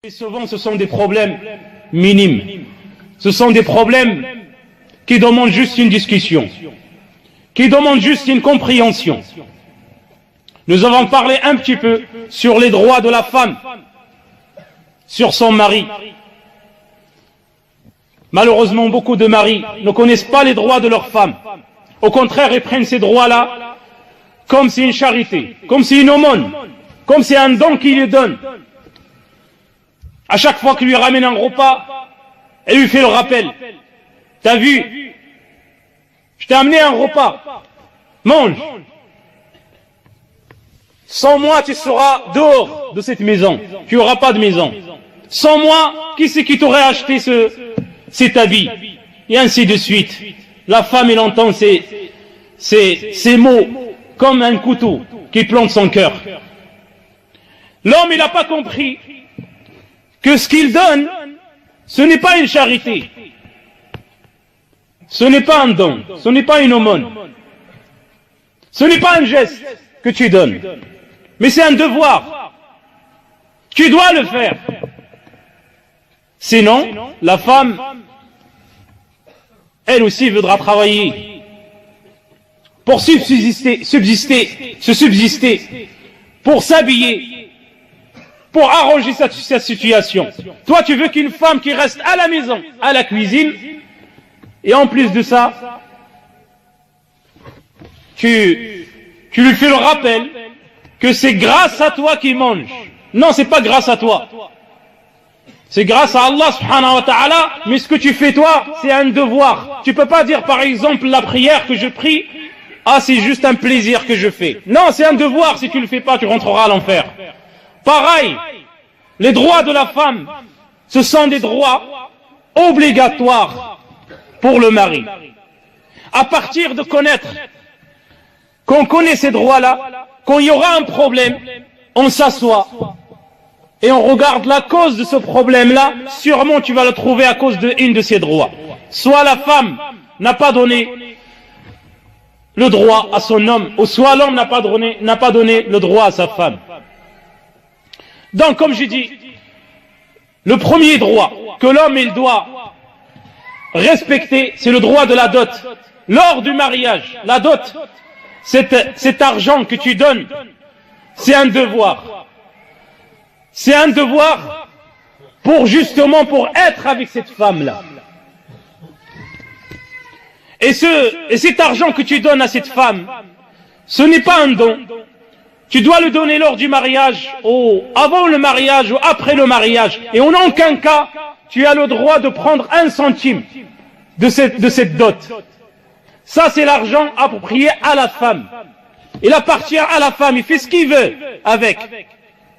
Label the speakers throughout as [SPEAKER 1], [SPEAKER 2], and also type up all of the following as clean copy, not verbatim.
[SPEAKER 1] Et souvent, ce sont des problèmes minimes. Ce sont des problèmes qui demandent juste une discussion, qui demandent juste une compréhension. Nous avons parlé un petit peu sur les droits de la femme, sur son mari. Malheureusement, beaucoup de maris ne connaissent pas les droits de leur femme. Au contraire, ils prennent ces droits-là comme c'est une charité, comme c'est une aumône, comme c'est un don qu'ils lui donnent. À chaque fois qu'il lui ramène un repas, elle lui fait le rappel. T'as vu? Je t'ai amené un repas. Mange. Sans moi, tu seras dehors de cette maison. Tu n'auras pas de maison. Sans moi, qui c'est qui t'aurait acheté cet habit? Et ainsi de suite. La femme, elle entend ces mots comme un couteau qui plante son cœur. L'homme, il n'a pas compris que ce qu'il donne, ce n'est pas une charité. Ce n'est pas un don. Ce n'est pas une aumône. Ce n'est pas un geste que tu donnes. Mais c'est un devoir. Tu dois le faire. Sinon, la femme, elle aussi voudra travailler pour subsister, pour s'habiller, pour arranger sa situation. Toi, tu veux qu'une femme qui reste à la maison, à la cuisine, et en plus de ça, tu lui fais le rappel que c'est grâce à toi qu'il mange. Non, c'est pas grâce à toi. C'est grâce à Allah subhanahu wa ta'ala, mais ce que tu fais toi, c'est un devoir. Tu peux pas dire par exemple la prière que je prie, ah c'est juste un plaisir que je fais. Non, c'est un devoir, si tu le fais pas, tu rentreras à l'enfer. Pareil, les droits de la femme, ce sont des droits obligatoires pour le mari. À partir de connaître, qu'on connaît ces droits-là, quand il y aura un problème, on s'assoit et on regarde la cause de ce problème-là. Sûrement tu vas le trouver à cause d'une de ces droits. Soit la femme n'a pas donné le droit à son homme, ou soit l'homme n'a pas donné le droit à sa femme. Donc, comme j'ai dit, le premier droit que l'homme il doit respecter, c'est le droit de la dot. Lors du mariage, la dot, cet argent que tu donnes, c'est un devoir. C'est un devoir pour être avec cette femme-là. Et cet argent que tu donnes à cette femme, ce n'est pas un don. Tu dois le donner lors du mariage, ou avant le mariage, ou après le mariage. Et en aucun cas, tu as le droit de prendre 1 centime de cette dot. Ça, c'est l'argent approprié à la femme. Il appartient à la femme, il fait ce qu'il veut avec.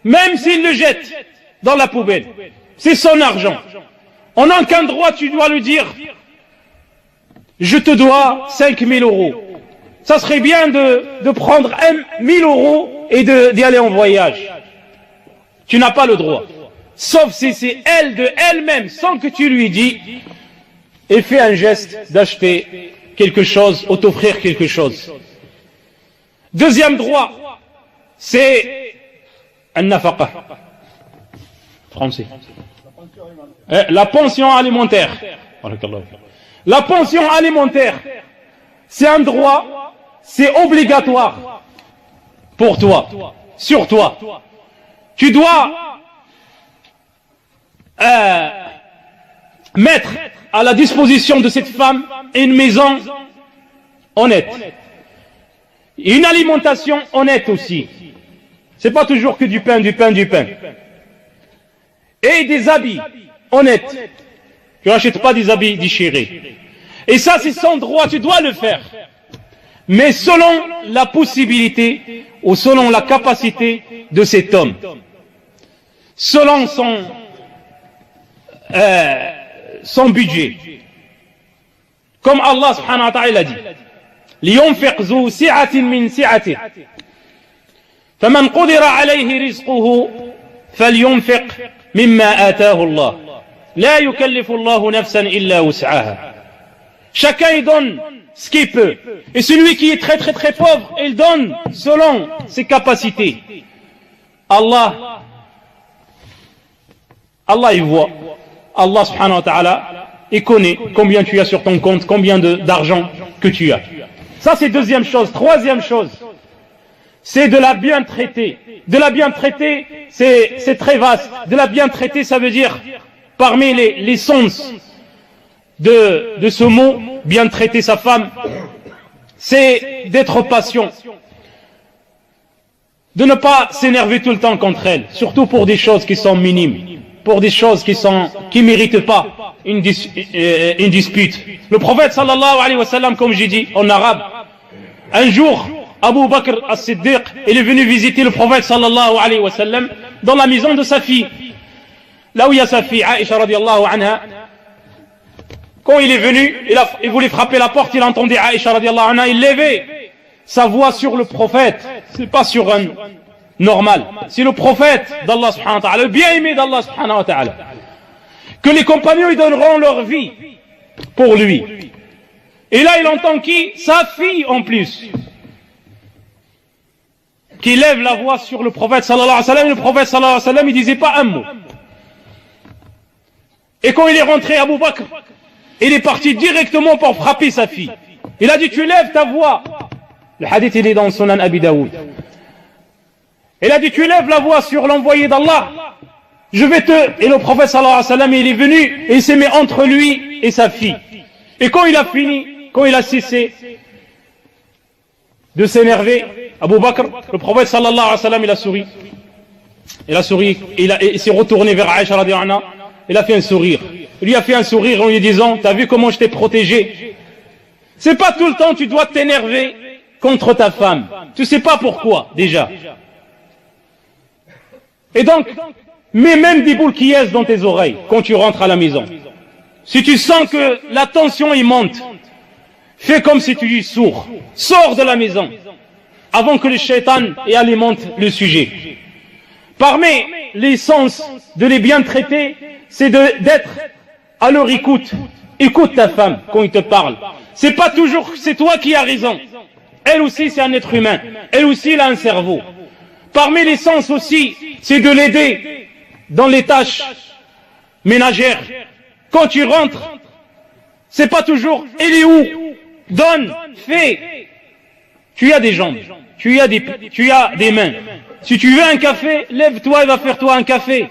[SPEAKER 1] Même s'il le jette dans la poubelle. C'est son argent. En aucun droit, tu dois lui dire, je te dois 5 000 euros. Ça serait bien de prendre 1 000 euros et d'y aller en voyage. Tu n'as pas le droit. Sauf si c'est elle de elle-même, sans que tu lui dis, et fait un geste d'acheter quelque chose ou t'offrir quelque chose. Deuxième droit, c'est un nafaqa. Français. La pension alimentaire. La pension alimentaire, c'est un droit, c'est obligatoire pour toi, sur toi. Tu dois mettre à la disposition de cette femme une maison honnête, une alimentation honnête aussi. C'est pas toujours que du pain. Et des habits honnêtes. Tu n'achètes pas des habits déchirés. Et ça, c'est son droit, tu dois le faire. Mais selon la possibilité ou selon la capacité de cet homme. Selon son budget. Comme Allah subhanahu wa ta'ala a dit. لينفق ذو سعة من سعته فمن قدر عليه رزقه فلينفق مما آتاه الله لا يكلف الله نفسا إلا وسعها. Chacun il donne ce qu'il peut. Et celui qui est très très très pauvre, il donne selon ses capacités. Allah Allah il voit. Allah subhanahu wa ta'ala, il connaît combien tu as sur ton compte, combien d'argent que tu as. Ça c'est deuxième chose. Troisième chose, c'est de la bien traiter. De la bien traiter, c'est très vaste. De la bien traiter, ça veut dire, parmi les sens de ce mot, bien traiter sa femme, c'est d'être patient. De ne pas s'énerver tout le temps contre elle, surtout pour des choses qui sont minimes, pour des choses qui méritent pas une dispute. Le prophète sallallahu alayhi wa sallam, comme j'ai dit en arabe, un jour, Abu Bakr as-Siddiq, il est venu visiter le prophète sallallahu alayhi wa sallam dans la maison de sa fille. Là où il y a sa fille, Aïcha radiallahu anha. Quand il est venu, il voulait frapper la porte, il entendait Aïcha radiallahu anha, il levait sa voix sur le prophète. C'est pas sur un normal. C'est le prophète d'Allah subhanahu wa ta'ala, le bien-aimé d'Allah subhanahu wa ta'ala. Que les compagnons ils donneront leur vie pour lui. Et là il entend qui? Sa fille en plus. Qui lève la voix sur le prophète sallallahu alayhi wa sallam, et le prophète sallallahu alayhi wa sallam, il disait pas un mot. Et quand il est rentré à Abu Bakr, il est parti directement pour frapper sa fille. Il a dit, tu lèves ta voix. Le hadith, il est dans Sunan Abi Daoud. Il a dit, tu lèves la voix sur l'envoyé d'Allah. Je vais te... Et le prophète sallallahu alayhi wa sallam, il est venu, et il s'est mis entre lui et sa fille. Et quand il a fini, quand il a cessé de s'énerver, Abu Bakr, le prophète sallallahu alayhi wa sallam, il a souri. Il a souri, il s'est retourné vers Aïcha radiallahu anha, il a fait un sourire. Il lui a fait un sourire en lui disant, t'as vu comment je t'ai protégé? C'est pas tout le temps tu dois t'énerver contre ta femme. Tu sais pas pourquoi, déjà. Et donc, mets même des boules qui est dans tes oreilles quand tu rentres à la maison. Si tu sens que la tension y monte, fais comme si tu es sourd. Sors de la maison avant que le shaitan y alimente le sujet. Parmi les sens de les bien traiter, c'est d'être à leur écoute. Écoute ta femme quand il te parle. C'est pas toujours c'est toi qui as raison. Elle aussi c'est un être humain. Elle aussi elle a un cerveau. Parmi les sens aussi, c'est de l'aider dans les tâches ménagères. Quand tu rentres, c'est pas toujours elle est où? Donne, fais. Tu as des jambes, tu as des mains. Si tu veux un café, lève-toi et va faire toi un café.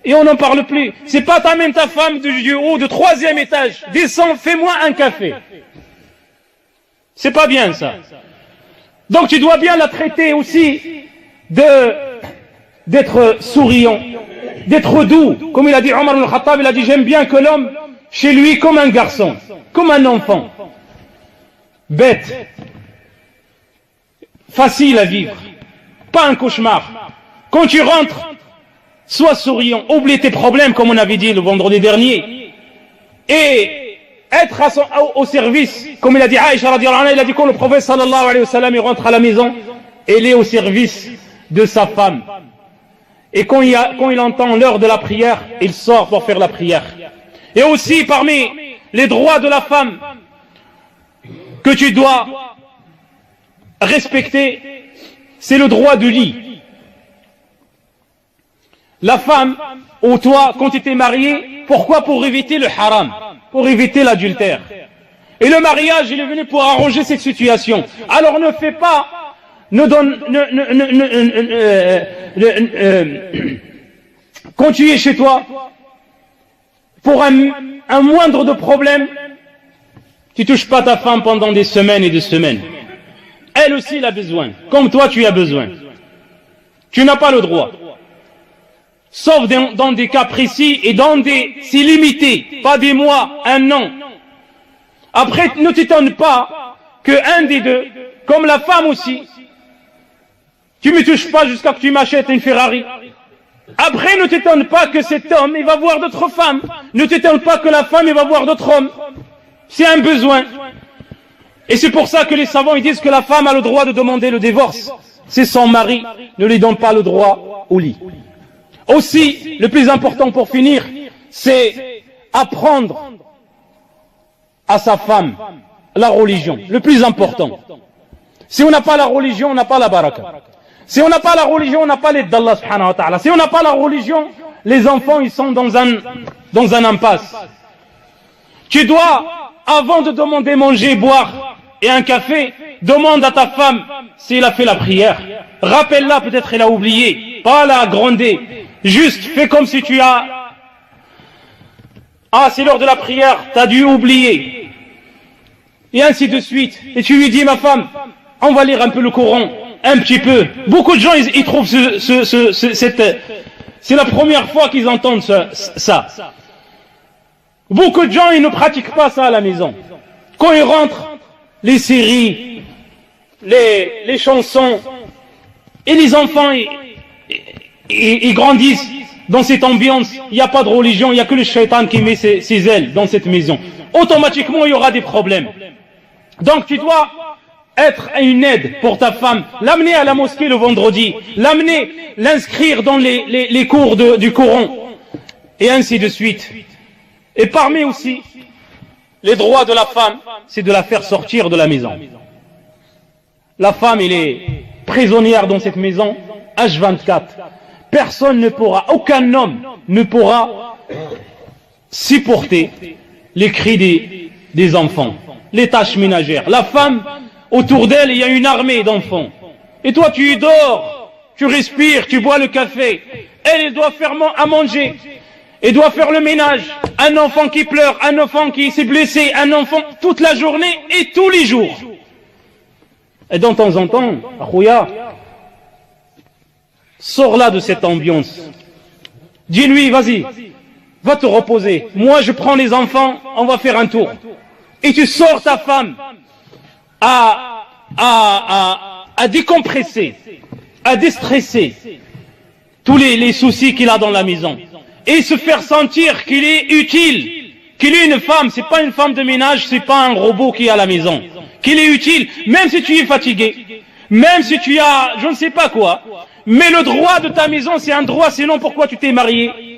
[SPEAKER 1] Et on n'en parle plus. C'est pas t'amènes ta femme du haut, de 3e étage. Descends, fais-moi un café. C'est pas bien ça. Donc tu dois bien la traiter aussi d'être souriant, d'être doux. Comme il a dit Omar al-Khattab, il a dit j'aime bien que l'homme chez lui comme un garçon, comme un enfant. Bête, facile à vivre, pas un cauchemar. Quand tu rentres, sois souriant, oublie tes problèmes comme on avait dit le vendredi dernier, et être au service, comme il a dit Aïcha radiallahu anha, il a dit quand le prophète sallallahu alayhi wa sallam il rentre à la maison, il est au service de sa femme. Et quand il entend l'heure de la prière, il sort pour faire la prière. Et aussi parmi les droits de la femme que tu dois respecter, c'est le droit du lit. La femme, ou toi, quand tu étais marié, pourquoi? Pour éviter le haram, pour éviter l'adultère. Et le mariage, il est venu pour arranger cette situation. Alors ne fais pas, quand tu es chez toi, pour un moindre de problème, tu touches pas ta femme pendant des semaines et des semaines. Elle aussi, elle a besoin. Comme toi, tu as besoin. Tu n'as pas le droit. Sauf dans des cas précis et c'est limité. Pas des mois, un an. Après, ne t'étonne pas qu'un des deux, comme la femme aussi, tu me touches pas jusqu'à ce que tu m'achètes une Ferrari. Après, ne t'étonne pas que cet homme, il va voir d'autres femmes. Ne t'étonne pas que la femme, il va voir d'autres hommes. C'est un besoin. Et c'est pour ça que les savants ils disent que la femme a le droit de demander le divorce. C'est son mari ne lui donne pas le droit au lit. Aussi, le plus important pour finir, c'est apprendre à sa femme la religion. Le plus important. Si on n'a pas la religion, on n'a pas la baraka. Si on n'a pas la religion, on n'a pas l'aide d'Allah subhanahu wa ta'ala. Si on n'a pas la religion, les enfants ils sont dans un impasse. Tu dois, avant de demander manger, boire et un café, demande à ta femme si elle a fait la prière. Rappelle-la, peut-être elle a oublié, pas la gronder. Juste fais comme si tu as... Ah, c'est l'heure de la prière, t'as dû oublier. Et ainsi de suite. Et tu lui dis, ma femme, on va lire un peu le Coran, un petit peu. Beaucoup de gens, ils trouvent c'est la première fois qu'ils entendent ça. Beaucoup de gens, ils ne pratiquent pas ça à la maison. Quand ils rentrent, les séries, les chansons, et les enfants, ils grandissent dans cette ambiance. Il n'y a pas de religion, il n'y a que le shaitan qui met ses ailes dans cette maison. Automatiquement, il y aura des problèmes. Donc tu dois être une aide pour ta femme, l'amener à la mosquée le vendredi, l'inscrire dans les cours du Coran, et ainsi de suite. Et parmi aussi les droits de la femme, c'est de la faire sortir de la maison. La femme, elle est prisonnière dans cette maison, H24. Personne ne pourra, aucun homme ne pourra supporter les cris des enfants, les tâches ménagères. La femme, autour d'elle, il y a une armée d'enfants. Et toi, tu dors, tu respires, tu bois le café. Elle doit faire à manger. Elle doit faire le ménage. Un enfant qui pleure, un enfant qui s'est blessé, un enfant toute la journée et tous les jours. Et de temps en temps, Akhouya, sors-la de cette ambiance. Dis-lui, vas-y, va te reposer. Moi, je prends les enfants, on va faire un tour. Et tu sors ta femme à décompresser, à déstresser tous les soucis qu'il a dans la maison. Et se faire sentir qu'il est utile, qu'il est une femme, c'est pas une femme de ménage, c'est pas un robot qui est à la maison. Qu'il est utile, même si tu es fatigué, même si tu as, je ne sais pas quoi. Mais le droit de ta maison, c'est un droit, sinon pourquoi tu t'es marié?